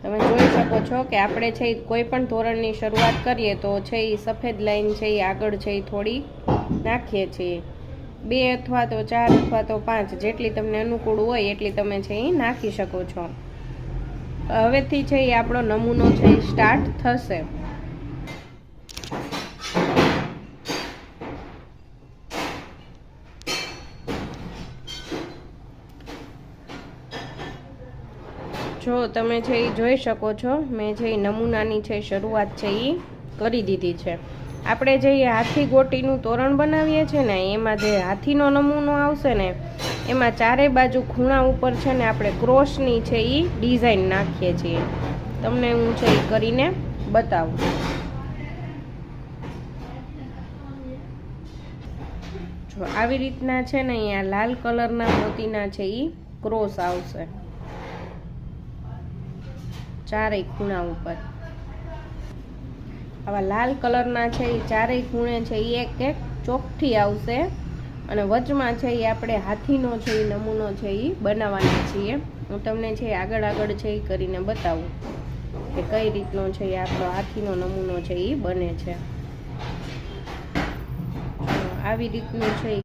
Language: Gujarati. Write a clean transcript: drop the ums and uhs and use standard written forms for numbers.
તમે જોઈ શકો છો કે આપણે છે કોઈ પણ ધોરણની શરૂઆત કરીએ તો છે એ સફેદ લાઈન છે એ આગળ છે એ થોડી નાખીએ છીએ 2 અથવા તો 4 અથવા તો 5 જેટલી તમને અનુકૂળ હોય એટલી તમે છે એ નાખી શકો છો। હવેથી છે એ આપણો નમૂનો છે એ સ્ટાર્ટ થશે। જો તમે છે એ જોઈ શકો છો મેં જે નમૂનાની છે શરૂઆત છે એ કરી દીધી છે। આપણે જે હાથી ગોટીનું તોરણ બનાવીએ છીએ ને એમાં જે હાથીનો નમૂનો આવશે ને એમાં ચારે બાજુ ખૂણા ઉપર છે ને આપણે ક્રોસની છે એ ડિઝાઇન નાખીએ છીએ। તમને હું છે એ કરીને બતાવું। જો આવી રીતના છે ને અહીંયા લાલ કલરના મોતીના છે એ ક્રોસ આવશે ચારેય ખૂણા ઉપર। આવા લાલ કલરના છે એ ચારેય ખૂણે છે એ એક એક ચોકઠી આવશે અને વચમાં છે એ આપણે હાથીનો છે એ નમૂનો છે એ બનાવવાના છીએ। હું તમને છે આગળ છે એ કરીને બતાવું કે કઈ રીતનો છે એ આપણો હાથીનો નમૂનો છે એ બને છે। આવી રીતનું છે